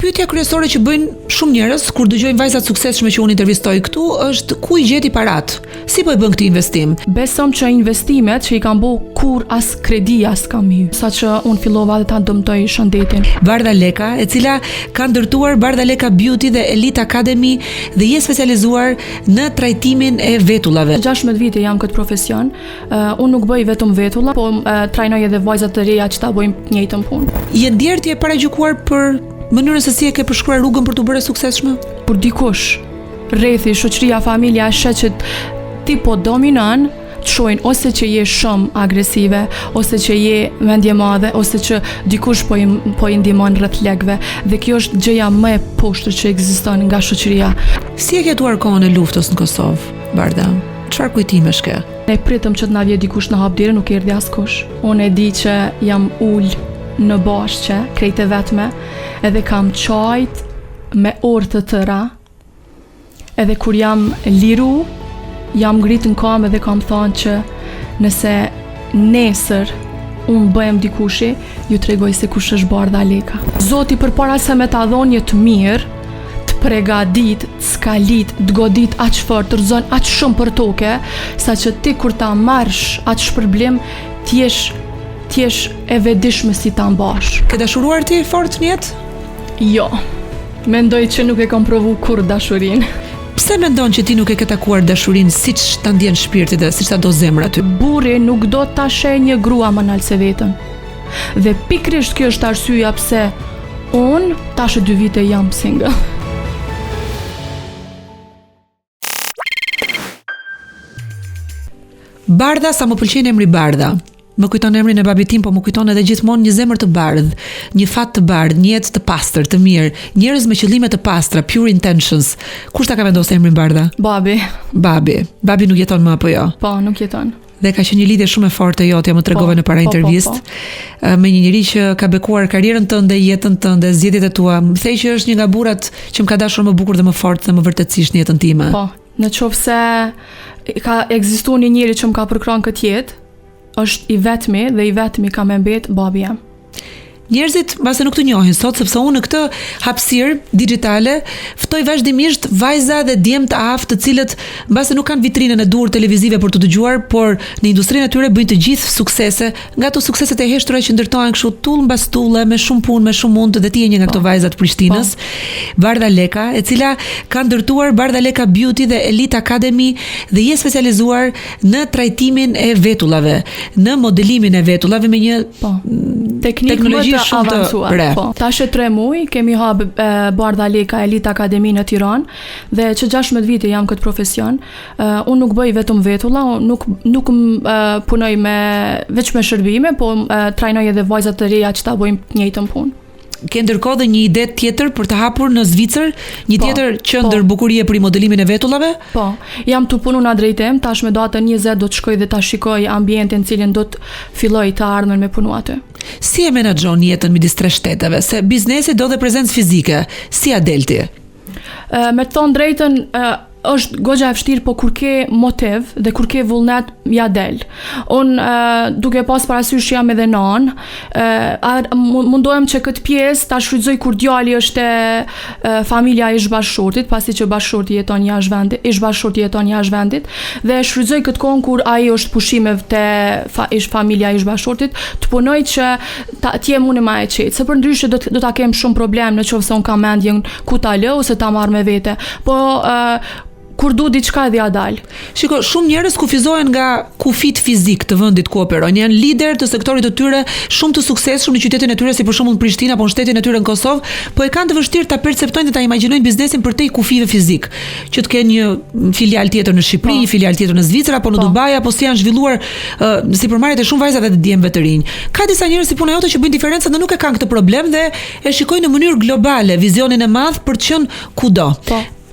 Pyetja kryesore që bëjnë shumë njerëz kur dëgjojnë vajza të suksesshme që unë intervistoj këtu është ku i gjeti parat? Si po e bën këtë investim? Besom që investimet që i kam bëu kur as kredi as kam hyrë, saqë unë fillova dhe ta dëmtoj shëndetin. Bardha Leka, e cila ka ndërtuar Bardha Leka Beauty dhe Elite Academy dhe je specializuar në trajtimin e vetullave. 16 vite jam këtë profesion. Unë nuk bëj vetëm vetulla, po trajnoj edhe vajzat të reja që ta bëjmë të njëjtën punë. Je ndjerë paragjykuar për mënyrën se si e ke përshkruar rrugën për të bërë suksesshme? Por dikush, rrethi, shoqëria, familja, shet që ti po dominon, të shohin ose që je shumë agresive, ose që je mendje madhe, ose që dikush po i ndihmon rreth lekëve. Dhe kjo është gjëja më e poshtër që ekziston nga shoqëria. Si e ke tuar kohën e luftës në Kosovë, Barda? Çfarë kujtimesh ke? Ne pritëm që të na vje dikush në hapëdirë, nuk erdhi askush. Unë e di që jam ul në bashkë, krejt e vetme, edhe kam qajt me orë të tëra, edhe kur jam liru, jam ngritë në kam edhe kam thonë që nëse nesër unë bëhem dikushi, ju tregoj se kush është Bardha Leka. Zoti përpara se me ta dhonë një të mirë, të pregadit, të skalit, të godit aq fort, të rëzon aq shumë për toke, sa që ti kur ta marrësh aq shpërblim, t'jesh e vedishme si ta mbash. Ke dashuruar ti fort në jetë? Jo, mendoj që nuk e kam provu kur dashurin. Pse mendon që ti nuk e ke takuar dashurinë siç ta ndjen shpirti dhe siç ta do zemra ty? Burri nuk do ta sheh një grua më nalë se vetën. Dhe pikrisht kjo është arsyeja pse unë tash 2 vite jam single. Bardha, sa më pëlqen emri Bardha. Më kujton emrin e babit tim, po më kujton edhe gjithmonë një zemër të bardhë, një fat të bardhë, një jetë të pastër, të mirë, njerëz me qëllime të pastra, pure intentions. Kush ta ka vendosur emrin Bardha? Babi. Babi nuk jeton më apo jo? Po, nuk jeton. Dhe ka qenë një lidhje shumë e fortë jote, më tregove në para intervistë, me një njerëz që ka bekuar karrierën tënde, jetën tënde, zgjedhjet e tua. Më thej që është një nga burrat që më ka dashur më bukur dhe më fort dhe më vërtetësisht në jetën time. Po, nëse ka ekzistuar një njeri që më ka përkrahur këtë jetë, është i vetmi dhe i vetmi ka me mbet babi jam. Njerëzit mbase nuk të njohin sot, sepse unë në këtë hapësirë digjitale ftoj vazhdimisht vajza dhe djemë të aftë, të cilët mbase nuk kanë vitrinën e dur televizive për të dëgjuar, por në industrinë e tyre bëjnë të gjithë suksese, nga ato sukseset e heshtura që ndërtohen kështu tull mbas tulle, me shumë punë, me shumë mund, dhe ti je një nga këto vajza të Prishtinës, Bardha Leka, e cila ka ndërtuar Bardha Leka Beauty dhe Elite Academy dhe je specializuar në trajtimin e vetullave, në modelimin e vetullave me një teknologji shumë të re. Tash 3 muaj kemi hap Bardha Leka Elite Academy në Tiranë dhe që 16 vite jam këtë profesion. Unë nuk bëj vetëm vetulla, nuk punoj veç me shërbime, po trajnoj edhe vajzat të reja që ta bëjmë të njëjtën punë. Ke ndërkohë dhe një ide tjetër për të hapur në Zvicër, një tjetër qendër bukurie për modelimin e vetullave? Po, jam të punu në drejtem, tash me datën 20 do të shkoj dhe ta shikoj ambientin cilin do të filloj të ardhmen me punu aty. Si e menaxhon jetën midis 3 shteteve, se biznesi do dhe prezencë fizike, si a del ti? Me të thonë drejtën, është goxha e vështirë, po kur ke motiv dhe kur ke vullnet, ja del. Unë duke pas parasysh që jam edhe nanë, mundohem që këtë pjesë ta shfrytëzoj kur djali është familja e ish-bashkëshortit, pasi që bashkëshorti jeton jashtë vendit, dhe shfrytëzoj këtë kohën kur ai është pushime te familja e ish-bashkëshortit, të punoj që t'jem unë më e qetë, se përndryshe do ta kem shumë problem nëse unë kam mendjen ku ta lë ose ta marr me vete. Po kur du diçka edhe ja dal. Shiko, shumë njerëz kufizohen nga kufit fizik të vendit ku operojnë. Janë lider të sektorit të tyre, shumë të suksesshëm në qytetin e tyre, si për shembull në Prishtinë apo në shtetin e tyre në Kosovë, po e kanë të vështirë ta perceptojnë dhe ta imagjinojnë biznesin për te kufive fizik. Që të kenë një filial tjetër në Shqipëri, një filial tjetër në Zvicër apo në Dubai, apo si janë zhvilluar sipërmarrjet e shumë vajzave dhe djemve të rinj. Ka disa njerëz si puna jote që bëjnë diferencën dhe nuk e kanë këtë problem dhe e shikojnë në mënyrë globale vizionin e madh për të qenë kudo.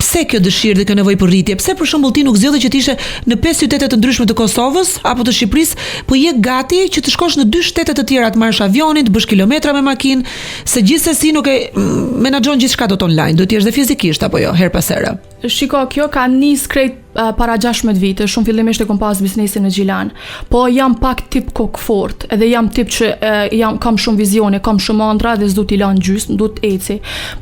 Pse kjo dëshirë dhe kjo nevojë për rritje? Pse për shembull ti nuk zgjodhe që të ishe në 5 qytete të ndryshme të Kosovës apo të Shqipërisë, po je gati që të shkosh në 2 shtete të tjera, të marrësh avionin, të bësh kilometra me makinë, se gjithsesi nuk e menaxhon gjithçka dot online, do të jesh dhe fizikisht apo jo, her pas here. Shiko, kjo ka nis krejt para 16 vite, shumë fillimisht e kom pas biznesin në Gjilan, po jam pak tip kokfort, edhe jam tip që kam shumë vizione, kam shumë ëndra dhe s'du t'i lanë gjysmë, du t'eci,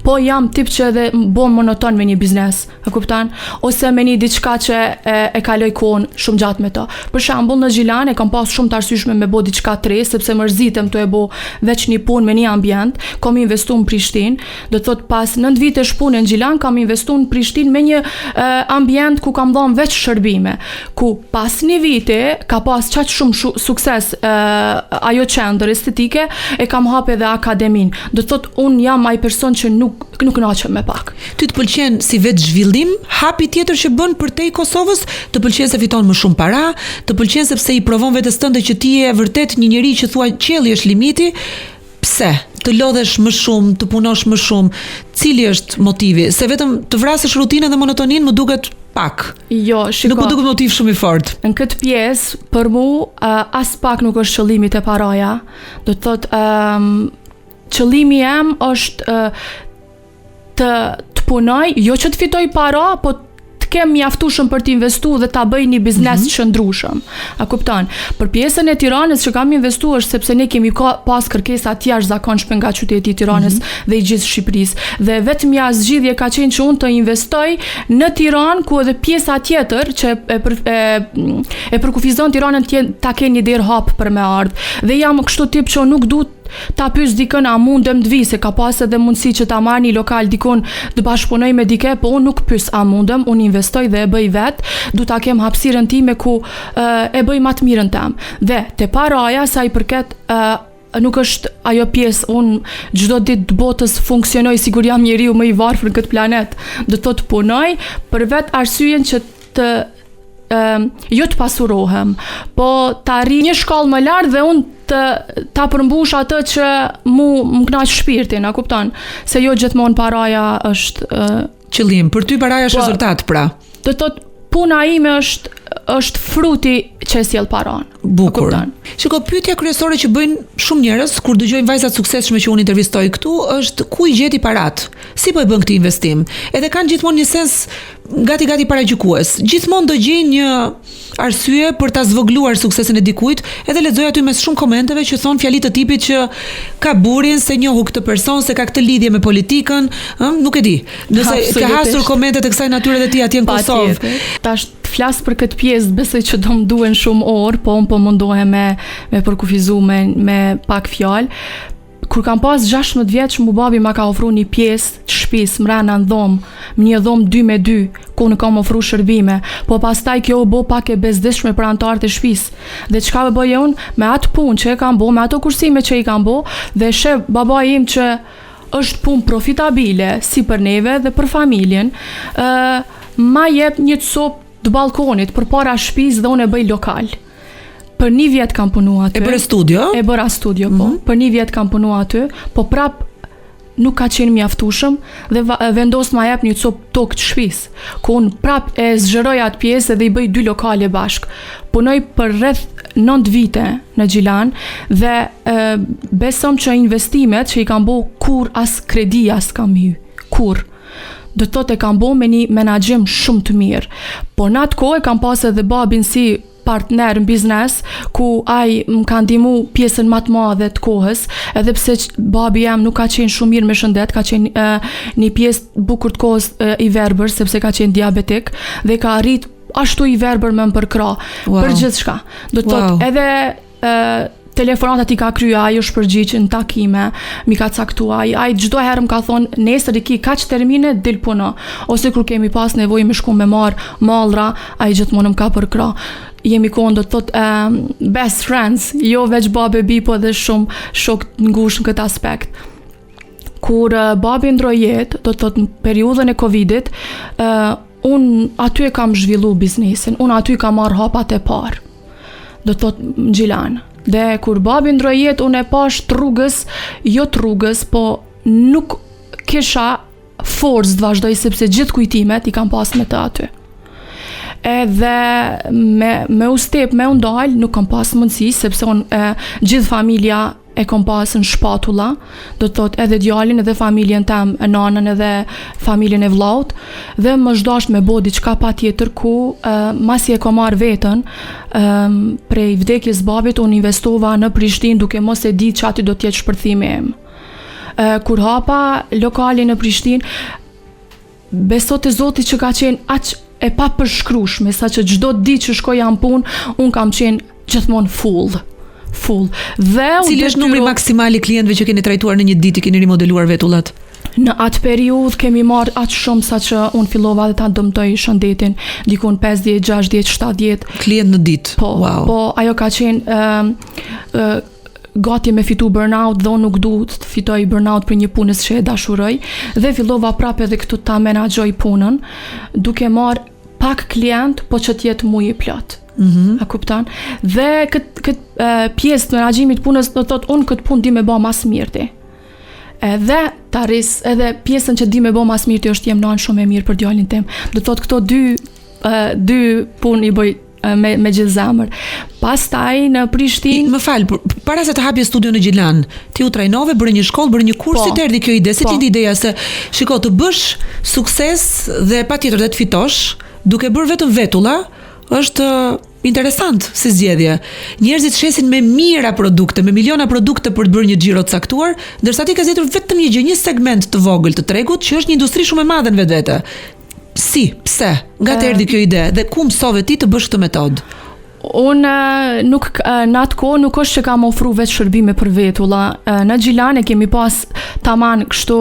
po jam tip që edhe bon monoton me një biznes, e kuptan, ose me një diçka që e kaloj kohën shumë gjatë me ta. Për shembull në Gjilan e kam pas shumë të arsyeshme me bo diçka tre, sepse mërzitem të e bo veç një punë me një ambient, kam investu në Prishtinë, do të thot pas 9 vitesh punë në Gjilan, kam investu në Prishtinë me një ambient ku kam dhënë veç shërbime, ku pas një vite ka pas qaq shumë sukses ajo qendër estetike, e kam hap edhe akademin. Do të thot unë jam ai person që nuk kënaqem me pak. Ty të pëlqen si vetë zhvillim, hapi tjetër që bën përtej Kosovës, të pëlqen se fiton më shumë para, të pëlqen sepse i provon vetes tënde që ti je vërtet një njeri që thua qielli është limiti. Pse? Të lodhesh më shumë, të punosh më shumë. Cili është motivi? Se vetëm të vrasësh rutinën dhe monotoninë më duket pak. Jo, shiko. Nuk më duket motiv shumë i fortë. Në këtë pjesë, për mu, as pak nuk është qëllimi te paraja. Do të thot, qëllimi jam është të punoj, jo që të fitoj para, po kem mjaftueshëm për të investuar dhe ta bëj një biznes qëndrueshëm. A kupton? Për pjesën e Tiranës që kam investuar është sepse ne kemi pas kërkesa të jashtëzakonshme nga qyteti i Tiranës dhe i gjithë Shqipërisë. Dhe vetëm ja zgjidhje ka qenë që unë të investoj në Tiranë, ku edhe pjesa tjetër që e përkufizon Tiranën ta kenë një derë hap për me ardhë. Dhe jam kështu tip që nuk du ta pyes dikën a mundem të vi, se ka pas edhe mundësi që ta marr një lokal dikon të bashkëpunoj me dike, po unë nuk pyes a mundem, unë investoj dhe e bëj vet, du ta kem hapësirën time ku e bëj më të mirën tem. Dhe te paraja sa i përket nuk është ajo pjesë, unë çdo ditë të botës funksionoj sigur jam njeriu më i varfër në këtë planet, do të thotë punoj për vet arsyeën që të jo të pasurohem, po të arri një shkallë më lartë dhe unë ta përmbush atë që më kënaq shpirtin, a kupton? Se jo gjithmonë paraja është qëllim, për ty paraja është rezultat, pra. Do të thotë puna ime është fruti që e sjell paran. Bukur. Shiko, pyetja kryesore që bëjnë shumë njerëz kur dëgjojnë vajza të suksesshme që unë intervistoj këtu është ku i gjeti parat? Si po e bën këtë investim? Edhe kanë gjithmonë një sens gati paragjykues. Gjithmonë do gjejnë një arsye për ta zvogluar suksesin e dikujt, edhe lexoj aty mes shumë komenteve që thon fjali të tipit që ka burin, se njohu këtë person, se ka këtë lidhje me politikën, nuk e di. Nëse ka hasur komente të kësaj natyre dhe ti atje në Kosovë. Tash flas për këtë pjesë, besoj që do më duhen shumë orë, po unë po mundohem me përkufizu me pak fjalë. Kur kam pas 16 vjeç, mu babi ma ka ofru një pjesë të shtëpisë mrena në dhomë, një dhomë 2x2, ku në kam ofru shërbime, po pastaj kjo u bo pak e bezdishme për antarët e shtëpisë. Dhe çka bëj unë me atë punë që e kam bo, me ato kursime që i kam bo, dhe shef baba im që është punë profitabile si për neve dhe për familjen, ma jep një copë të balkonit përpara shtëpisë dhe unë e bëj lokal. Për 1 vjet kam punu aty. E bëra studio? E bëra studio, po. Për 1 vjet kam punu aty, po prap nuk ka qenë mjaftueshëm dhe vendos ma jep një copë tokë të shtëpisë, ku unë prap e zgjeroj atë pjesë dhe i bëj 2 lokale bashk. Punoj për rreth 9 vite në Gjilan dhe besom që investimet që i kam bo kur as kredia s'kam hy. Kur. Do të thotë e kam bo me një menaxhim shumë të mirë. Po në atë kohë kam pas edhe babin si partner në biznes, ku ai më ka ndihmu pjesën më të madhe të kohës, edhe pse babi jam nuk ka qenë shumë mirë me shëndet, ka qenë një pjesë bukur të kohës i verbër, sepse ka qenë diabetik, dhe ka arrit ashtu i verbër me më përkra, për gjithçka. Do të thotë edhe telefonat i ka kryer, ai është përgjigj në takime, mi ka caktuar, ai çdo herë më ka thonë nesër i ki kaq termine dil puno, ose kur kemi pas nevojë me shku me marr mallra, ai gjithmonë më ka përkra. Jemi konë do të thotë best friends, jo veç babe bi, po edhe shumë shok të ngushtë në këtë aspekt. Kur babi ndroi jetë, do të thotë në periudhën e Covidit, unë aty e kam zhvillu biznesin, unë aty kam marrë hapat e parë, do të thotë në Gjilan. Dhe kur babi ndroi jetë, unë e pash të rrugës, po nuk kisha forcë të vazhdoj, sepse gjithë kujtimet i kam pas me të aty. Edhe me ustep, me undal, nuk kam pas mundësi, sepse unë gjithë familja e kom pasën shpatulla, do të thot edhe djalin edhe familjen tem, nanën edhe familjen e vllaut, dhe më zhdasht me bo diçka patjetër ku masi e kom marr veten prej vdekjes babit, unë investova në Prishtinë duke mos e ditë që aty do të jetë shpërthimi im. Kur hapa lokalin në Prishtinë, beso te Zoti që ka qenë aq e pa përshkrueshme, saqë çdo ditë që shkoja në punë, unë kam qenë gjithmonë full. Dhe cili është numri maksimal i klientëve që keni trajtuar në një ditë, keni rimodeluar vetullat? Në atë periudhë kemi marrë aq shumë saqë unë fillova dhe ta dëmtoj shëndetin, dikun 50, 60, 70 klient në ditë. Po, wow. Po ajo ka qenë gati me fitu burnout dhe unë nuk du të fitoj burnout për një punës që e dashuroj, dhe fillova prapë edhe këtu ta menaxhoj punën, duke marrë pak klient, po që t'jetë muj i plot. A kupton? Dhe këtë pjesë të menaxhimit punës, do thotë unë këtë punë di me bë mas mirëti. Edhe ta rris edhe pjesën që di me bë mas mirëti është jem nën shumë e mirë për djalin tim. Do thotë këto dy punë i bëj me gjithë zemër. Pastaj në Prishtinë, më fal, para se të hapje studio në Gjilan, ti u trajnove, bëre një shkollë, bëre një kurs, si të erdhi kjo ide, si ti ndi ideja se shiko të bësh sukses dhe patjetër dhe të fitosh, duke bërë vetëm vetulla, është interesant si zgjedhje. Njerëzit shesin me mijëra produkte, me miliona produkte për të bërë një xhiro të caktuar, ndërsa ti ke zgjedhur vetëm një segment të vogël të tregut, që është një industri shumë e madhe në vetvete. Si, pse? Nga të erdhi kjo ide dhe ku mësove ti të bësh këtë metodë? Unë nuk në atë kohë nuk është që kam ofru vetë shërbime për vetulla. Në Gjilan e kemi pas taman kështu,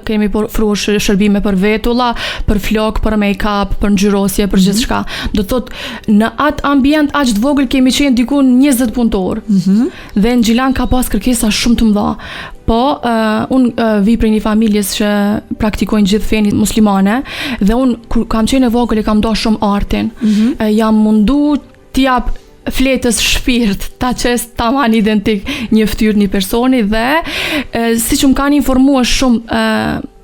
kemi ofru shërbime për vetulla, për flok, për make-up, për ngjyrosje, për gjithçka. Do thot në atë ambient aq të vogël kemi qenë diku 20 punëtor. Dhe në Gjilan ka pas kërkesa shumë të mëdha. Po, unë vi prej një familjes që praktikojnë gjithë fenë muslimane, dhe unë kur kam qenë e vogël e kam dashur shumë artin. Jam mundu t'jap fletës shpirt, ta qes taman identik një ftyrë një personi, dhe si që më kanë informuar shumë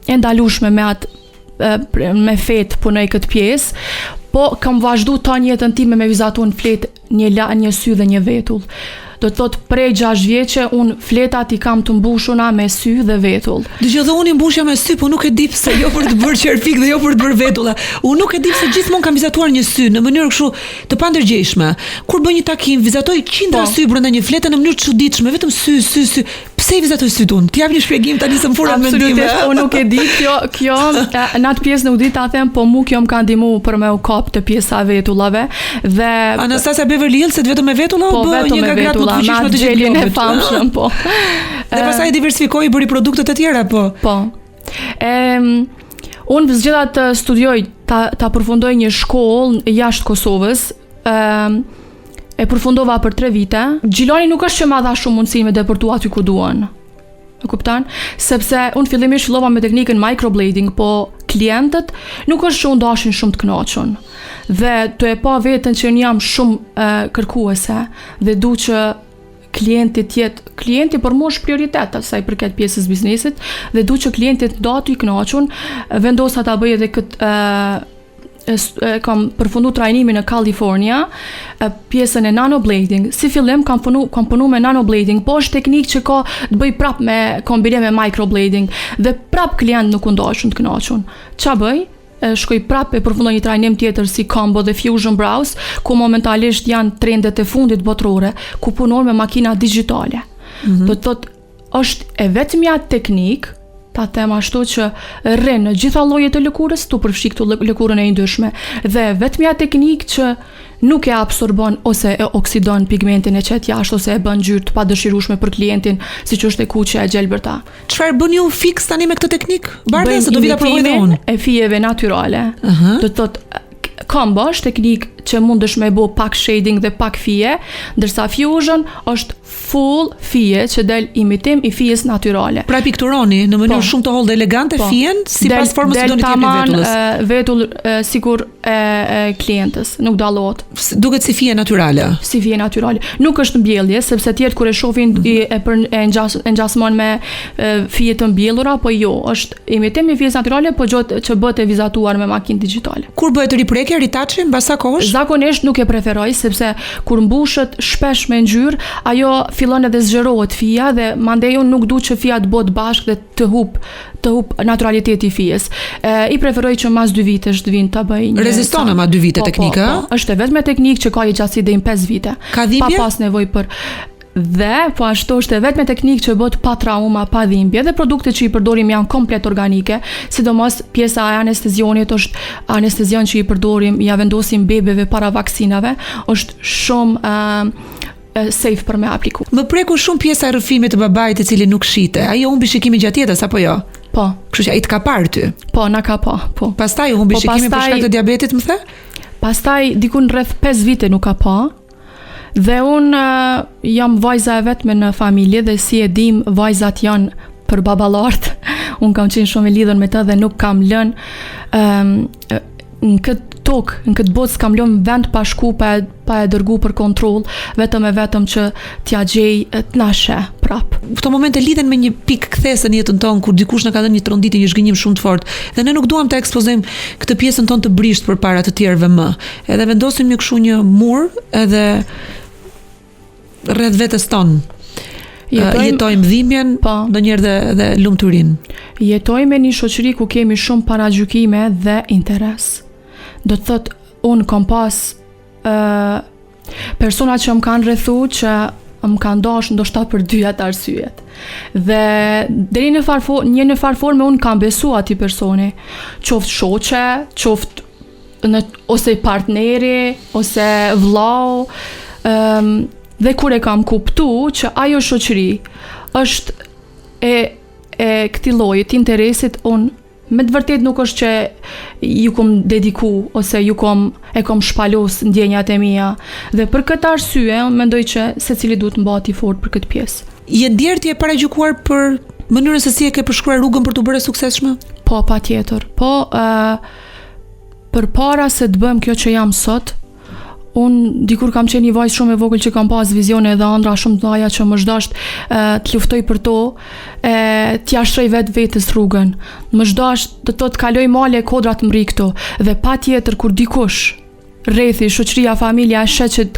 e ndalueshme me atë me fetë punoj këtë pjesë, po kam vazhdu ta një jetën time me vizatu në fletë një sy dhe një vetull. Do të thot prej 6 vjeçe unë fletat i kam të mbushuna me sy dhe vetull. Dëgjoj, dhe unë i mbushja me sy, po nuk e di pse, jo për të bërë qerfik dhe jo për të bërë vetulla. Unë nuk e di pse gjithmonë kam vizatuar një sy në mënyrë kështu të pandërgjeshme. Kur bëj një takim, vizatoj qindra sy brenda një flete në mënyrë të çuditshme, vetëm sy. Pse i vizatoj syt unë? T'jap një shpjegim tani se më fura mendime. Absolutisht, unë nuk e di kjo në atë pjesë nuk di ta them, po mu kjo më ka ndihmuar për me u kap të pjesa vetullave dhe Anastasia Beverly Hills, vetë me vetulla po, bë një nga gratë më të fuqishme të gjelin e famshëm, po. Dhe pastaj diversifikoi, bëri produkte të tjera, po. Po. Unë zgjidha të studioj, ta përfundoj një shkollë jashtë Kosovës. E përfundova për 3 vite. Gjilani nuk është që ma dha shumë mundësi me deportu aty ku duan. E kuptan? Sepse unë fillimisht fillova me teknikën microblading, po klientët nuk është që unë dashin shumë të kënaqur. Dhe të e pa veten që unë jam shumë kërkuese dhe du që klienti për mua është prioritet sa i përket pjesës biznesit, dhe du që klientit do aty i kënaqur, vendosa ta bëj edhe këtë kam përfundu trajnimin në California, pjesën e nanoblading. Si fillim kam punu me nanoblading, po është teknikë që ka të bëj prap me kombinim me microblading, dhe prap klient nuk u ndashun të kënaqur. Qa bëj? Shkoj prap e përfundoj një trajnim tjetër si combo dhe fusion brows, ku momentalisht janë trendet e fundit botërore, ku punor me makina digjitale. Do të thotë, është e vetmja teknikë, ta them ashtu, që rrin në gjitha llojet e lëkurës, tu përfshi këtu lëkurën e yndyrshme, dhe vetmja teknikë që nuk e absorbon ose e oksidon pigmentin e qet jashtë, ose e bën ngjyrë të padëshirueshme për klientin, siç është e kuqja e gjelbërta. Çfarë bën ju fiks tani me këtë teknikë? Bardha se do vi ta provoj edhe unë. E fijeve natyrale. Do të thotë combo është teknikë që mundesh me bo pak shading dhe pak fije, ndërsa fusion është full fije që del imitim i fijes natyrale. Pra pikturoni në mënyrë shumë të hollë dhe elegante fijen sipas formës që doni të jepni vetullës. Vetull sikur e klientës, nuk dallohet. Duket si fije natyrale. Si fije natyrale. Nuk është mbjellje, sepse tjerë kur e shohin e ngjasmon me fije të mbjellura, po jo, është imitim i fijes natyrale, po që bëhet e vizatuar me makinë digjitale. Kur bëhet riprekja, retouchi mbas sa kohësh? zakonisht nuk e preferoj sepse kur mbushet shpesh me ngjyrë, ajo fillon edhe zgjerohet fija dhe mandej unë nuk du që fija të bëhet bashkë dhe të hub naturaliteti i fijes. I preferoj që mas 2 vitesh të vinë ta bëj një. Reziston ama 2 vite teknika? Po, është vetëm teknikë që ka i gjatësi deri 5 vite. Ka dhimbje? Pa pas nevojë për dhe po ashtu është vetëm teknikë që bëhet pa trauma, pa dhimbje dhe produktet që i përdorim janë komplet organike, sidomos pjesa e anestezionit është anestezion që i përdorim, ja vendosim bebeve para vaksinave, është shumë safe për me apliku. Më preku shumë pjesa e rrëfimit të babait i cili nuk shite. Ai humbi shikimin gjatë jetës apo jo? Po. Kështu që ai të ka parë ty. Po, na ka pa, po. Pastaj humbi shikimin për shkak të diabetit, më the? Pastaj dikun rreth 5 vite nuk ka pa. Dhe unë jam vajza e vetme në familje dhe si e dim vajzat janë për babalart. Unë kam qenë shumë e lidhur me të dhe nuk kam lënë në këtë tokë, në këtë botë s'kam lënë vend pa shku pa e dërgu për kontroll, vetëm që t'ja gjej të na sheh prap. Këto momente lidhen me një pikë kthese në jetën tonë kur dikush na ka dhënë një tronditë, një zhgënjim shumë të fortë dhe ne nuk duam ta ekspozojmë këtë pjesën tonë të brisht përpara të tjerëve më. Edhe vendosim një kështu një mur edhe rreth vetes tonë. Jetojmë dhimbjen, ndonjëherë dhe lumturinë. Jetojmë në një shoqëri ku kemi shumë paragjykime dhe interes. Do të thotë, unë kam pas persona që më kanë rrethu që më kanë dashur ndoshta për 2 arsyet. Dhe deri në farë forme unë kam besu atij personi, qoftë shoqe, qoftë ose partneri, ose vllau, dhe kur e kam kuptu që ajo shoqëri është e këtij lloji të interesit, unë me të vërtet nuk është që ju kom dediku ose e kom shpalos ndjenjat e mia dhe për këtë arsye unë mendoj që secili duhet mbati fort për këtë pjesë. Je djerë ti e paragjykuar për mënyrën se si e ke përshkruar rrugën për të bërë suksesshme? Po, patjetër. Po, përpara se të bëjmë kjo që jam sot, unë dikur kam qenë një vajzë shumë e vogël që kam pas vizione dhe ëndra shumë të mëdha që më zhdasht të luftoj për to, t'ja shtroj vetës rrugën. Më zhdasht të kaloj male kodra të mri këto dhe patjetër kur dikush rrethi, shoqëria, familja shet që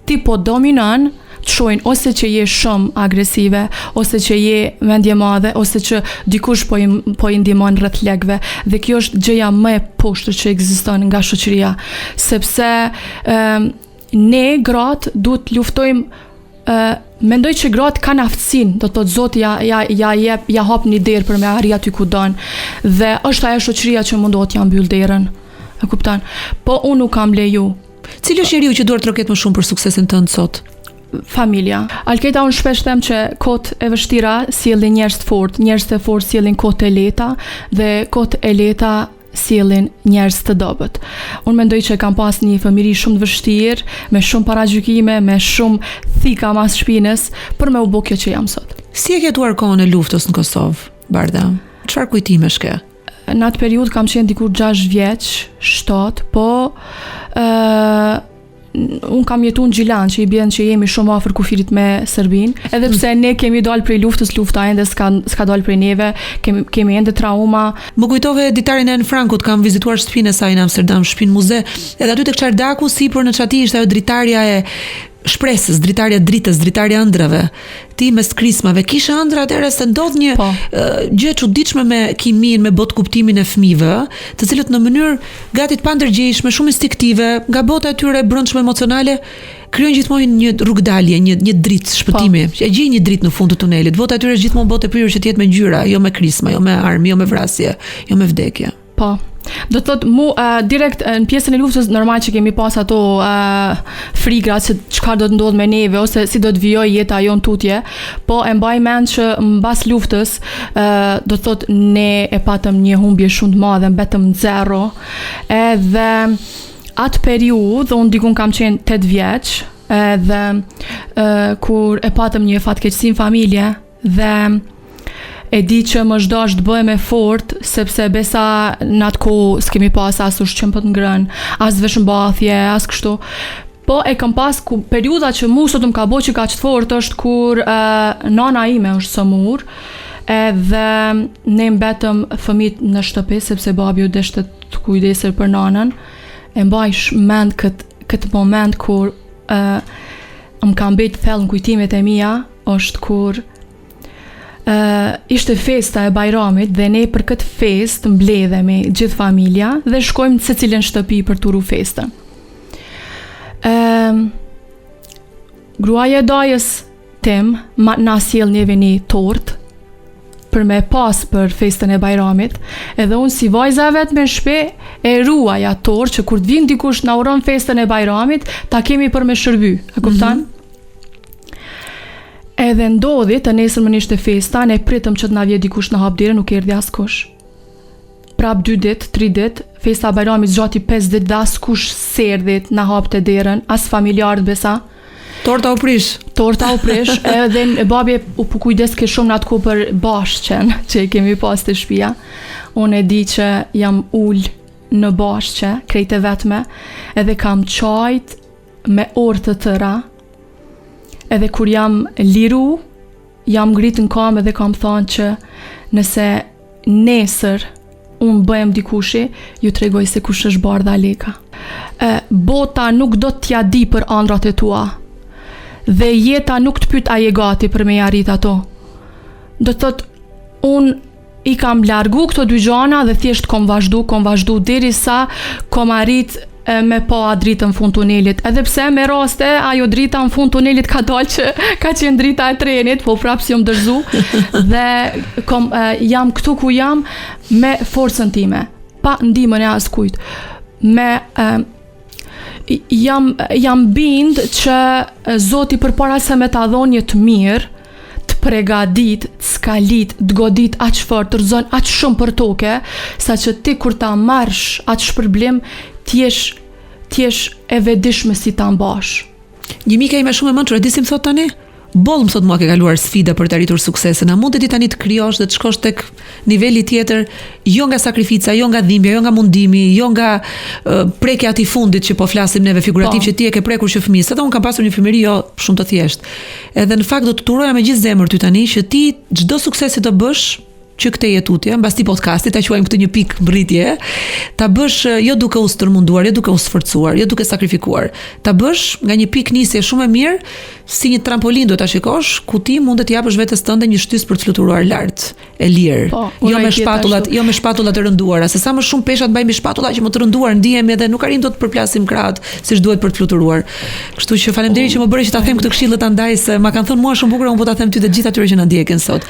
ti po dominon, të shojnë ose që je shumë agresive, ose që je mendje madhe, ose që dikush po i ndihmon rreth legëve. Dhe kjo është gjëja më e poshtër që ekziston nga shoqëria, sepse ne gratë duhet luftojmë. Mendoj që gratë kanë aftësinë, do të thotë Zoti ja hap një derë për me arri aty ku don. Dhe është ajo shoqëria që mundohet ja mbyll derën. E kupton? Po unë nuk kam leju. Cili është njeriu që duhet troket më shumë për suksesin tënd sot? Familja. Alketa unë shpesh them që kohët e vështira sjellin njerëz të fortë, njerëz të fortë sjellin kohët e lehta dhe kohët e lehta sjellin njerëz të dobët. Unë mendoj që kam pas një fëmijëri shumë të vështirë, me shumë paragjykime, me shumë thika mas shpinës për me u bë kjo që jam sot. Si e ke jetuar kohën e luftës në Kosovë, Barda? Çfarë kujtimesh ke? Në atë periudhë kam qenë dikur 6 vjeç, 7, po unë kam jetu në Gjilan, që i bjen që jemi shumë afër kufirit me Serbin, edhe pse ne kemi dalë prej luftës, lufta ende s'ka dalë prej neve, kemi ende trauma. Më kujtove ditarin e Anne Frankut, kam vizituar shtëpinë e saj në Amsterdam, shtëpinë muze, edhe aty tek Çardaku sipër në çati ishte ajo dritarja e shpresës, dritarja dritës, dritarja ëndrave. Ti mes krismave kishe ëndra, atëherë se ndodh një gjë e çuditshme me kimin, me botë kuptimin e fëmijëve, të cilët në mënyrë gati të pandërgjeshme, shumë instiktive, nga bota e tyre brendshme emocionale, krijojnë gjithmonë një rrugdalje, një dritë shpëtimi. E gjejnë një dritë në fund të tunelit. Bota e tyre është gjithmonë botë e prirur që të jetë me ngjyra, jo me krisma, jo me armë, jo me vrasje, jo me vdekje. Po. Do të thotë direkt në pjesën e luftës normal që kemi pas ato frikra se çfarë do të ndodh me neve ose si do të vijoj jeta jon tutje, po e mbaj mend që mbas luftës do të thotë ne e patëm një humbje shumë të madhe, mbetëm 0. Edhe atë periudhë unë dikun kam qenë 8 vjeç, edhe kur e patëm një fatkeqësi në familje dhe e di që më zhdash të bëhem e fort, sepse besa në atë kohë s'kemi pas as ushqim për të ngrënë, as veshmbathje, as kështu. Po e kam pas periudha që mu sot më ka bo që ka qëtë fort është kur nana ime është sëmur, edhe ne mbetëm fëmijët në shtëpi, sepse babi u deshte të kujdesër për nanën, e mbaj mend këtë moment kur më kam bejt thellë në kujtimet e mia është kur ishte festa e Bajramit dhe ne për këtë fest mbledhemi gjithë familja dhe shkojmë se cilën shtëpi për turu festën. Gruaja e dajës tim na sjell njëve një tortë për me pas për festën e Bajramit, edhe unë si vajza vetë me shpe e ruaj ator që kur të vinë dikush na uron festën e Bajramit, ta kemi për me shërby, e kuptan? Edhe ndodhi të nesërmën ishte festa, ne pritëm që të na vje dikush në hapdire, nuk erdhi askush. Prap 2 ditë, 3 ditë, festa e Bajramit zgjati 5 ditë dhe askush s'erdhi na hapte derën, as familjarët besa. Torta u prish, edhe babi u kujdes ke shumë në atë ku për bashqen që i kemi pas të shtëpia. Unë e di që jam ull në bashqe, krejt e vetme, edhe kam qajt me orë të tëra, edhe kur jam liru, jam ngrit në kam edhe kam thonë që nëse nesër unë bëhem dikushi, ju tregoj se kush është Bardha Leka. Bota nuk do t'ja di për ëndrat e tua, dhe jeta nuk të pyet a je gati për me arrit ato. Do të thotë, unë i kam largu këto dy gjana dhe thjesht kom vazhdu derisa kom arrit me pa dritën fund tunelit. Edhe pse me raste ajo drita në fund tunelit ka dalë që ka qenë drita e trenit, po prapë si jom dërzu dhe jam këtu ku jam me forcën time, pa ndihmën e askujt. Jam bind që Zoti përpara se me ta dhonë një të mirë, të pregadit, të skalit, të godit aq fort, të rëzon aq shumë për toke, sa që ti kur ta marrsh aq shpërblim, t'jesh e vedishme si ta mbash. Një mike ime shumë e mençur, e di si më thot tani? Boll më thot mua ke kaluar sfida për të arritur suksesin. A mund të ti tani të krijosh dhe të shkosh tek niveli tjetër, jo nga sakrifica, jo nga dhimbja, jo nga mundimi, jo nga prekja e atij fundit që po flasim neve figurativ që ti e ke prekur që fëmijës. Edhe unë kam pasur një fëmijëri jo shumë të thjeshtë. Edhe në fakt do të turoja me gjithë zemër ty tani që ti çdo suksesi të bësh që këtë jetutje, mbas ti podcastit, ta quajmë këtë një pikë mbritje, ta bësh jo duke u stërmunduar, jo duke u sforcuar, jo duke sakrifikuar. Ta bësh nga një pikë nisje shumë e mirë, si një trampolin do ta shikosh, ku ti mund të japësh vetes tënde një shtys për të fluturuar lart, e lirë. Jo me shpatullat e rënduara, se sa më shumë pesha të mbajmë me shpatulla që më të rënduar ndihemi edhe nuk arrim dot të përplasim krahët siç duhet për të fluturuar. Kështu që faleminderit që më bëre që ta them këtë këshill të andaj se ma kanë thënë mua shumë bukur, unë po ta them ty të gjithë atyre që na ndjekin sot.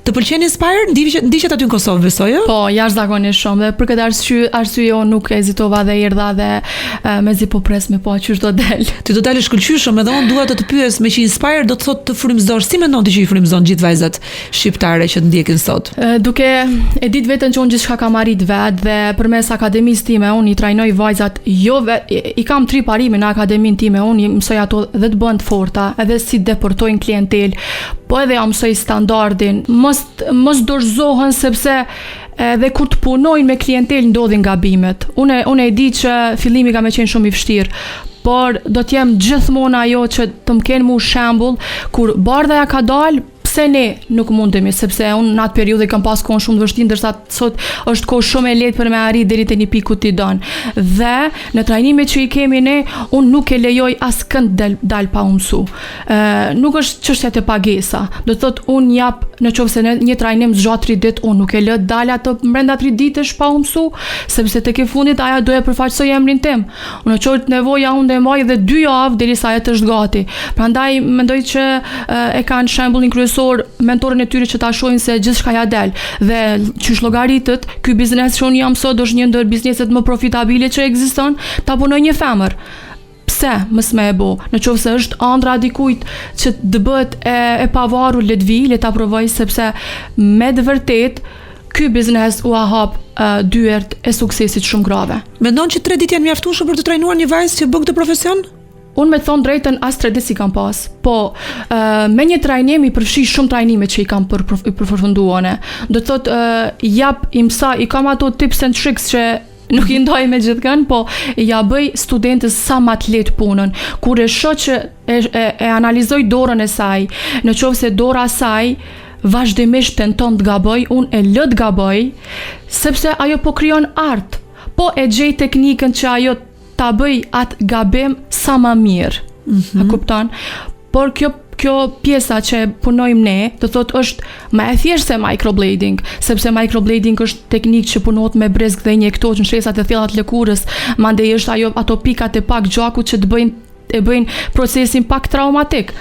Të pëlqen Inspire? Ndiqet aty në Kosovë, besoj, jo? Po, jashtëzakonisht shumë, dhe për këtë arsye unë nuk hezitova dhe erdha dhe mezi po pres me pa qysh do del. Ti do dalësh shkëlqyshëm, edhe unë dua të pyes me që Inspire do të thotë të frymëzosh. Si mendon ti që i frymëzon gjithë vajzat shqiptare që të ndjekin sot? Duke e ditë vetën që unë gjithçka kam arrit vet dhe përmes akademisë time unë i trajnoj vajzat, i kam 3 parime në akademinë time, unë i mësoj ato dhe të bëhen të forta, edhe si deportojnë klientel, po edhe ja mësoj standardin, mos dorëzohen sepse edhe kur të punojnë me klientel ndodhin gabimet. Unë e di që fillimi ka me qenë shumë i vështirë, por do t'jem gjithmonë ajo që të më kenë mu shembull kur Bardha ja ka dalë, pse ne nuk mundemi, sepse unë në atë periudhë kam pas kohën shumë të vështirë, ndërsa sot është kohë shumë e lehtë për me arrit deri te një pikë ku ti don. Dhe në trajnimet që i kemi ne, unë nuk e lejoj askënd dal pa u mësu. Nuk është çështja e pagesa. Do të thotë unë jap, nëse një trajnim zgjat 3 ditë, unë nuk e lë dal ato brenda 3 ditësh pa u mësu, sepse tek e fundit ajo do e përfaqësoj emrin tim. Unë çoj nevoja unë dhe mbaj edhe 2 javë derisa ajo të është gati. Prandaj mendoj që e kanë shembullin kryesor mentorën e tyre që ta shohin se gjithçka ja del dhe qysh llogaritët, ky biznes që unë jam sot është një ndër bizneset më profitabile që ekziston, ta punoj një femër. Pse mos më e bë? Nëse është ëndra dikujt që të bëhet e pavarur, le të vi, le ta provoj, sepse me të vërtet ky biznes u hap dyert e suksesit shumë grave. Mendon që 3 ditë janë mjaftueshëm për të trajnuar një vajzë që bën këtë profesion? Unë me të thonë drejtën as 3 ditë si kam pas, po me një trajnim i përfshi shumë trajnime që i kam përfunduane. Do të thotë i mësa, i kam ato tips and tricks që nuk i ndaj me gjithkën, po ja bëj studentës sa më të lehtë punën. Kur e shoh që e analizoj dorën e saj, nëse dora e saj vazhdimisht tenton të gaboj, unë e lë të gaboj, sepse ajo po krijon art, po e gjej teknikën që ajo ta bëj atë gabim sa më mirë. A kupton? Por kjo pjesa që punojmë ne, do thot është më e thjeshtë se microblading, sepse microblading është teknikë që punohet me brezg dhe injektohet në shesat e thella të lëkurës, mandej është ato pikat e pak gjakut që e bëjnë procesin pak traumatik.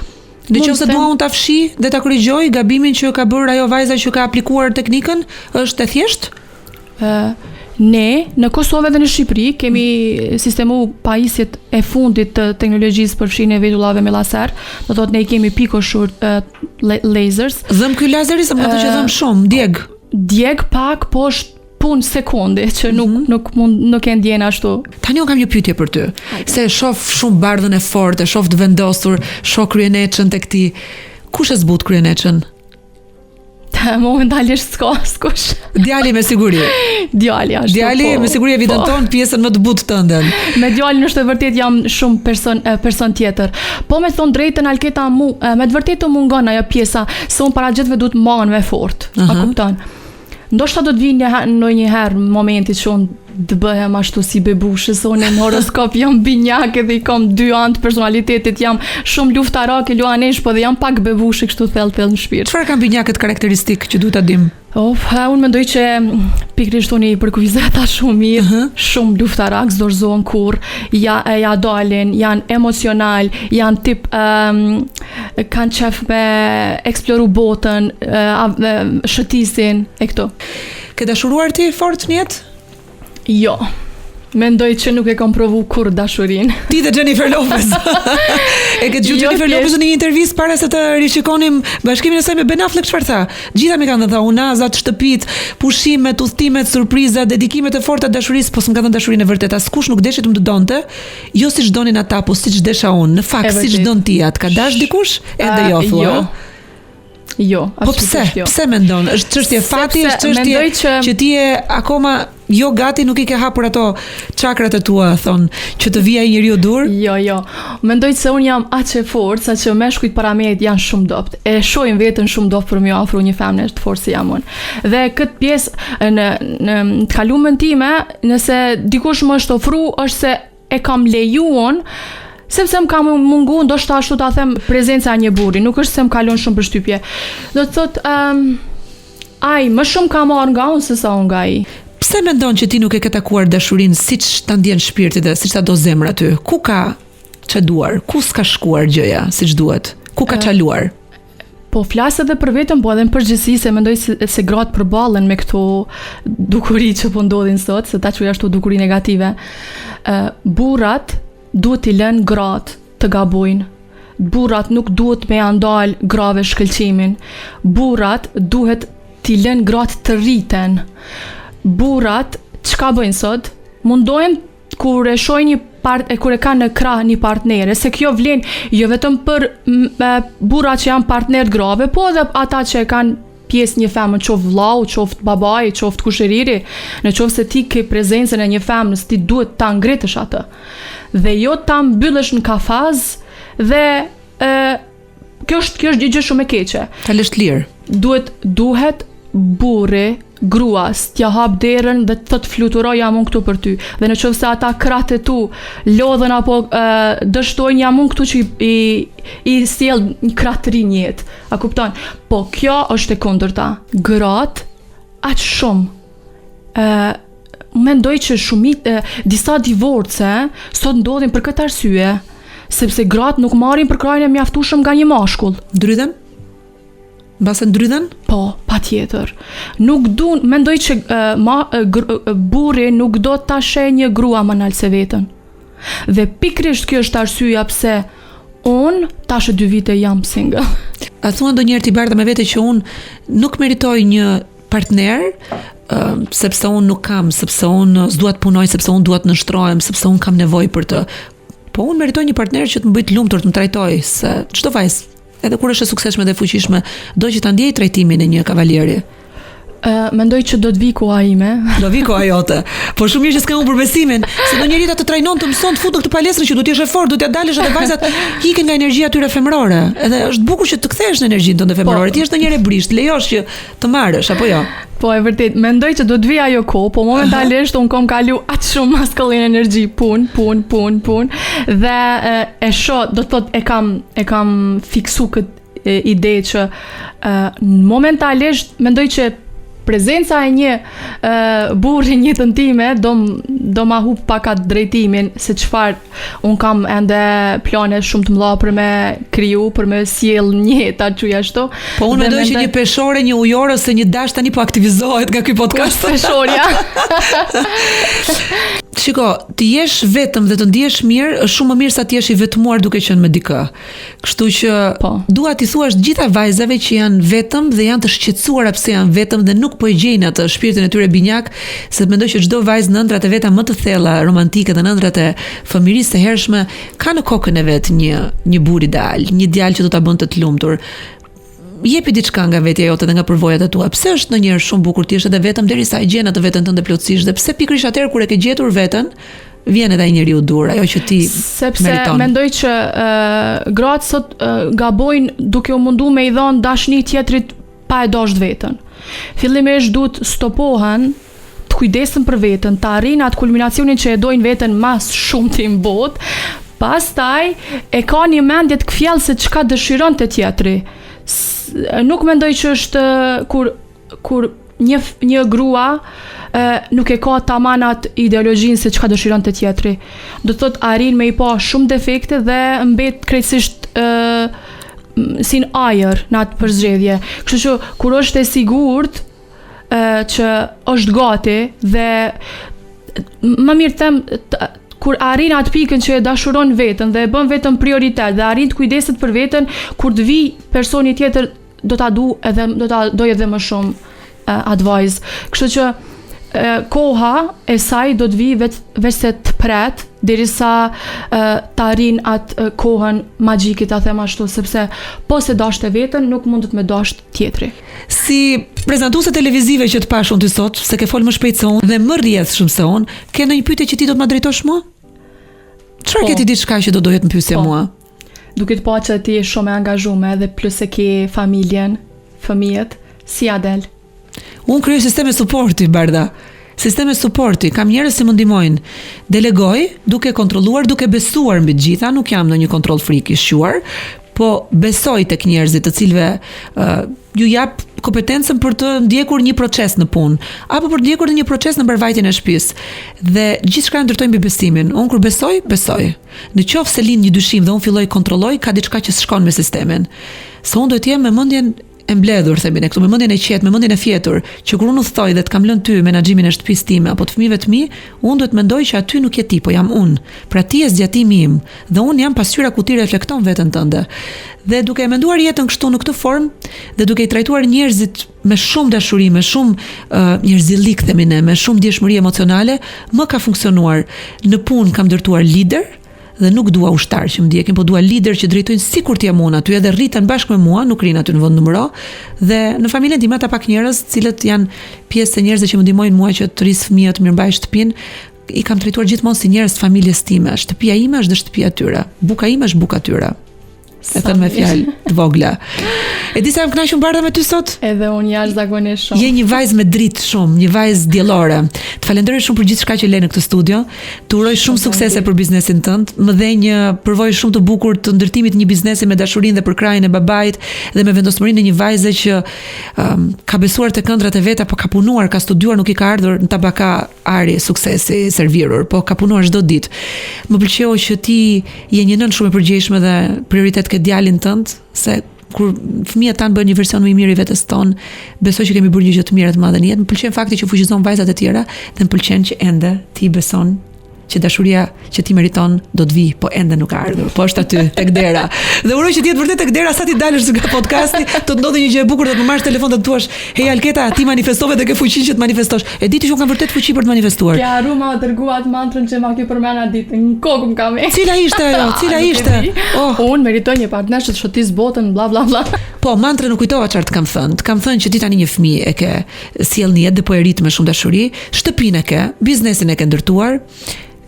Dhe që ose dua unë ta fshi dhe ta korrigjoj gabimin që ka bërë ajo vajza që ka aplikuar teknikën, është e thjeshtë? Ne, në Kosovë dhe në Shqipëri, kemi sistemu pajisjet e fundit të teknologjisë për fshirjen e vetullave me laser. Do thotë ne kemi pikoshur lasers. Dhëm ky lazeri sa më të që dhëm shumë, djeg pak, po është punë sekonde që nuk e ndjen ashtu. Tani unë kam një pyetje për ty. Se shoh shumë bardhën e fortë, shoh të vendosur, shoh kryeneçën tek ti. Kush e zbut kryeneçën? Momentalisht s'kush. Djali me siguri. Djali ashtu. Djali me siguri evidenton pjesën më të butë tënden. Me djalin është e vërtet jam shumë person tjetër. Po me thon drejtën Alketa me të vërtetë mungon ajo pjesa se un para gjithëve duhet mbahen me fort. A kupton? Ndoshta do të vinë ndonjëherë momenti që un të bëhem ashtu si bebushë, se unë në horoskop jam binjake dhe i kam 2 anë të personalitetit, jam shumë luftarake, luanesh, po dhe jam pak bebushë kështu thellë në shpirt. Çfarë kanë binjakët karakteristik që duhet ta dim? Unë mendoj që pikërisht unë i përkufizeta shumë mirë, shumë luftarak, s'dorzohen kurrë, ja dalin, janë emocional, janë tip kanë qef me eksploru botën, shëtisin e këto. Ke dashuruar ti fort në jetë? Jo. Mendoj që nuk e kam provu kur dashurin. Ti dhe Jennifer Lopez. E ke dëgjuar Jennifer Lopez në një intervistë para se të rishikonim bashkimin e saj me Ben Affleck, çfarë tha? Gjitha më kanë thënë unazat, shtëpit, pushimet, udhëtimet, surpriza, dedikimet e forta të dashurisë, po s'm ka thënë dashurinë e vërtetë. Askush nuk deshit më të donte, jo siç donin ata, po siç desha unë. Në fakt siç don ti atë. Ka dash dikush? Edhe jo thua. Jo, po pse mendon? Është çështje fati, është çështje që ti je akoma jo gati, nuk i ke hapur ato çakrat e tua, thon, që të vijë njeriu dur? Jo. Mendoj se un jam aq e fortë sa që meshkujt para meje janë shumë dopt. E shohin veten shumë dopt për më afro një femër të fortë si jam unë. Dhe këtë pjesë në të kaluamën time, nëse dikush më është ofru, është se e kam lejuar sepse më kam mungu, ndoshta ashtu ta them, prezenca e një burri, nuk është se më kalon shumë përshtypje. Do të thotë, ai më shumë ka marrë nga unë se sa unë nga ai. Pse mendon që ti nuk e ke takuar dashurinë siç ta ndjen shpirti dhe siç ta do zemra ty? Ku ka çaduar? Ku s'ka shkuar gjëja siç duhet? Ku ka çaluar? Po flas edhe për veten, po edhe në përgjithësi se mendoj se gratë përballen me këto dukuri që po ndodhin sot, se ta quaj ashtu dukuri negative. Burrat duhet t'i lënë gratë të gabojnë. Burrat nuk duhet me andal grave shkëlqimin. Burrat duhet t'i lënë gratë të rriten. Burrat çka bëjnë sot? Mundohen kur e shohin kur e kanë në krah një partnere, se kjo vlen jo vetëm për burrat që janë partner grave, po edhe ata që e kanë pjesë një femër, qoftë vllau, qoftë babai, qoftë kushëriri, në qoftë se ti ke prezencën e një femrës, ti duhet ta ngritësh atë. Dhe jo ta mbyllësh në kafaz dhe kjo është një gjë shumë e keqe. Ta lësh lirë. Duhet burri gruas t'ja hap derën dhe të fluturoj jam unë këtu për ty. Dhe në qoftë se ata kratë e tu lodhen apo dështojnë, jam unë këtu që i sjell një kratëri në jetë. A kupton? Po kjo është e kundërta. Gratë aq shumë mendoj që disa divorce sot ndodhin për këtë arsye, sepse gratë nuk marrin për krajin e mjaftueshëm nga një mashkull. Ndrydhen? Mbase ndrydhen? Po, patjetër. Nuk mendoj që burri nuk do ta sheh një grua më nalë se vetën. Dhe pikërisht kjo është arsyeja pse unë tash 2 vite jam single. A thua ndonjëherë ti bardha me vete që unë nuk meritoj një partner, sepse unë nuk kam, sepse unë s'dua të punoj, sepse unë dua të nështrohem, sepse unë kam nevojë për të. Po unë meritoj një partner që të më bëj të lumtur, të më trajtoj, se çdo vajzë, edhe kur është e suksesshme dhe fuqishme, do që ta ndjej trajtimin e një kavalieri. Mendoj që do të vi koha ime. Do vi koha jote. Po shumë mirë që s'ka humbur besimin, se do njëri ta të trajnon, të mëson, të fut në këtë palestrë që do të jesh e fortë, do t'ja dalësh edhe vajzat hiqen nga energjia e tyre femërore. Edhe është bukur që të kthehesh në energjinë tënde femërore. Ti je ndonjëherë brisht, lejosh që të marrësh apo jo? Po e vërtet, mendoj që do të vi ajo kohë, po momentalisht unë kam kalu aq shumë maskullin energji, pun, dhe e shoh, do të thot e kam fiksu këtë ide që momentalisht mendoj që prezenca e një burri në jetën time do ma hub pak atë drejtimin se çfarë un kam ende plane shumë të mëdha për me kriju, për me sjell një jetë aty ashtu. Po unë mendoj që një peshore, një ujore ose një dash tani po aktivizohet nga ky podcast. Peshorja. Shiko, të jesh vetëm dhe të ndihesh mirë është shumë më mirë sa të jesh i vetmuar duke qenë me dikë. Kështu që dua t'i thuash gjitha vajzave që janë vetëm dhe janë të shqetësuara pse janë vetëm dhe nuk po e gjejnë atë shpirtin e tyre binjak, se mendoj që çdo vajzë në ëndrat e veta më të thella, romantike dhe në ëndrat e fëmirisë së hershme ka në kokën e vet një burr ideal, një djalë që do ta bënte të lumtur. Jepi diçka nga vetja jote dhe nga përvojat e tua. Pse është ndonjëherë shumë bukur ti jesh edhe vetëm derisa e gjen atë veten tënde plotësisht dhe pse pikërisht atëherë kur e ke gjetur veten vjen edhe ai njeriu dur, ajo që ti sepse meriton. Mendoj që gratë sot gabojnë duke u mundu me i dhënë dashni tjetrit pa e dashur veten. Fillimisht duhet stopohen, të kujdesen për veten, të arrijnë atë kulminacionin që e dojnë veten mas shumë të mbot, pastaj e ka një mendje të kfjellë se çka dëshiron te tjetri. Nuk mendoj që është kur një grua nuk e ka tamanat ideologjinë se çka dëshiron te tjetri. Do të thot arrin me i pa shumë defekte dhe mbet krejtësisht si në ajër në atë përzgjedhje. Kështu që kur është e sigurt që është gati dhe më mirë them kur arrin atë pikën që e dashuron veten dhe e bën veten prioritet dhe arrin të kujdeset për veten, kur të vi personi tjetër do ta doj edhe më shumë atë vajzë. Kështu që koha e saj do të vi veç se të pret derisa të arrin atë kohën magjike, ta them ashtu, sepse po se dashte veten nuk mundet me dasht tjetri. Si prezantuese televizive që të pash unë ty sot, se ke fol më shpejt se unë dhe më rrjedh shumë se unë, ke ndonjë pyetje që ti do të më drejtosh mua? Çfarë ke ti diçka që do dohet të pyesje mua? Duke të pa që ti je shumë e angazhuar dhe plus e ke familjen, fëmijët, si a del? Unë krijoj sisteme suporti, Barda. Sisteme suporti, kam njerëz që më ndihmojnë. Delegoj, duke kontrolluar, duke besuar mbi të gjitha, nuk jam në një kontroll frik i shquar, po besoj tek njerëzit të cilëve ju jap kompetencën për të ndjekur një proces në punë, apo për të ndjekur një proces në mbarvajtjen e shtëpisë. Dhe gjithçka ndërtoj mbi besimin. Unë kur besoj. Në qoftë se lind një dyshim dhe unë filloj kontrolloj, ka diçka që s'shkon me sistemin. Se unë do të jem me mendjen e mbledhur, themi ne këtu, me mendjen e qetë, me mendjen e fjetur, që kur unë udhtoj dhe të kam lënë ty menaxhimin e shtëpisë time apo të fëmijëve të mi, unë duhet mendoj që aty nuk je ti, po jam unë. Pra ti je zgjatimi im dhe unë jam pasqyra ku ti reflekton veten tënde. Dhe duke e menduar jetën kështu në këtë formë dhe duke i trajtuar njerëzit me shumë dashuri, me shumë njerëzillik themi ne, me shumë ndjeshmëri emocionale, më ka funksionuar. Në punë kam ndërtuar lider dhe nuk dua ushtar që më ndjekin, po dua lider që drejtojnë sikur të jam unë aty edhe rriten bashkë me mua, nuk rrin aty në vend numëro. Dhe në familjen time ata pak njerëz, cilët janë pjesë e njerëzve që më ndihmojnë mua që të rris fëmijët, mirëmbaj shtëpinë, i kam trajtuar gjithmonë si njerëz të familjes time. Shtëpia ime është shtëpia e tyre. Buka ime është buka e tyre. E thënë me fjalë të vogla. E di sa jam kënaqur Barda me ty sot? Edhe unë jashtëzakonisht shumë. Je një vajzë me dritë shumë, një vajzë diellore. Të falenderoj shumë për gjithçka që le në këtë studio. Të uroj shumë suksese për biznesin tënd. Më dhe një përvojë shumë të bukur të ndërtimit të një biznesi me dashurinë dhe përkrajjen e babait dhe me vendosmërinë e një vajze që ka besuar tek ëndrat e veta, po ka punuar, ka studiuar, nuk i ka ardhur në tabaka ari suksesi servirur, po ka punuar çdo ditë. Më pëlqeu që ti je një nën shumë e përgjegjshme dhe prioritet ke djalin tënd, se kur fëmijët tanë bëjnë një version më i mirë i vetes tonë, besoj që kemi bërë një gjë të mirë të madhe në jetë. Më pëlqen fakti që fuqizon vajzat e tjera dhe më pëlqen që ende ti beson që dashuria që ti meriton do të vi, po ende nuk ka ardhur. Po është aty tek dera. Dhe uroj që të jetë vërtet tek dera sa ti dalësh nga podcasti, të ndodhi një gjë e bukur, të më marrësh telefon të thuash, "Hey Alketa, ti manifestove dhe ke fuqi që të manifestosh." E di ti që kam vërtet fuqi për të manifestuar. Kja Ruma dërguat mantrën që ma kjo përmena ditë, në kokë më kam e. Cila ishte ajo? Cila ishte? Oh. Unë meritoj një partner që të shotis botën, bla bla bla. Po, mantrën nuk kujtova çfarë të kam thënë. Të kam thënë që ti tani një fëmijë e ke sjell në jetë dhe po e rrit me shumë dashuri, shtëpinë e ke, biznesin e ke ndërtuar,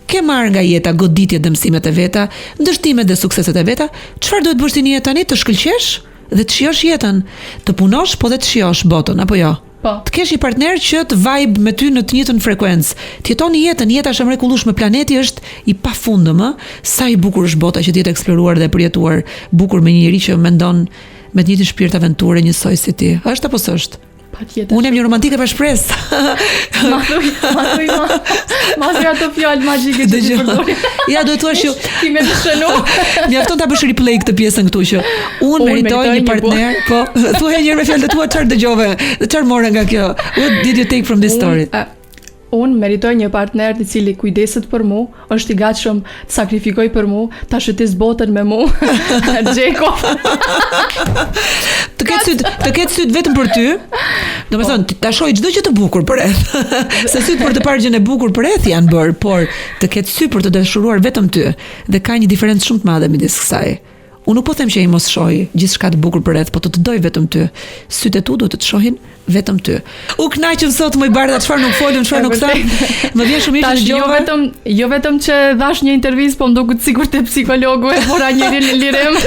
ke marrë nga jeta goditjet dhe mësimet e veta, ndështimet dhe sukseset e veta. Çfarë duhet bësh ti në jetë tani? Të shkëlqesh dhe të shijosh jetën, të punosh po dhe të shijosh botën, apo jo? Po. Të kesh një partner që të vibe me ty në të njëjtën frekuencë. Të jetoni jetën, jeta është e mrekullueshme, planeti është i pafundëm, ë? Sa i bukur është bota që të jetë eksploruar dhe përjetuar, bukur me një njerëz që mendon me të njëjtin shpirt aventure njësoj si ti. Është apo s'është? Patjetër. Unë jam një romantike pa shpresë. Ma thuj ato fjalë magjike që ti përdori. Ja, do të thuash ju. Ti më të shënu. Mjafton ta bësh replay këtë pjesën këtu që unë meritoj një partner, po thuaj një herë me fjalët tua çfarë dëgjove, çfarë more nga kjo. What did you take from this story? Unë meritoj një partner i cili kujdeset për mu, është i gatshëm të sakrifikoj për mu, ta shëtis botën me mu. Gjeko. Të ketë syt vetëm për ty. Domethënë, ta shohë çdo gjë të bukur përreth. Se syt për të parë gjën e bukur përreth janë bërë, por të ketë sy për të dashuruar vetëm ty. Dhe ka një diferencë shumë të madhe midis kësaj. Unë nuk po them që ai mos shohë gjithçka të bukur përreth, po të doj vetëm ty. Sytë e tu do të të shohin vetëm ty. U kënaqem sot më i bardha, çfarë nuk folëm, çfarë nuk them. Më vjen shumë mirë që jo vetëm që dhash një intervistë, po më duket sikur te psikologu e bora një lirim.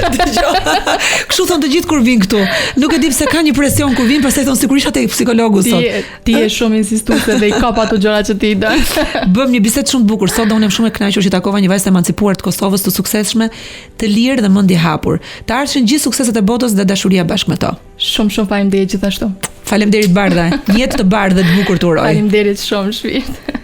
Kështu thon të gjithë kur vin këtu. Nuk e di pse ka një presion kur vin, pastaj thon sigurisht te psikologu sot. Ti je shumë insistuese dhe i kap ato gjëra që ti i dën. Bëm një bisedë shumë të bukur sot dhe unë jam shumë e kënaqur që takova një vajzë emancipuar të Kosovës, të suksesshme, të lirë dhe mendje hapur. Të ardhshin gjithë sukseset e botës dhe dashuria bashkë me to. Shumë faleminderit gjithashtu. Faleminderit bardha. Një jetë të bardhë dhe të bukur të uroj. Faleminderit shumë shpirt.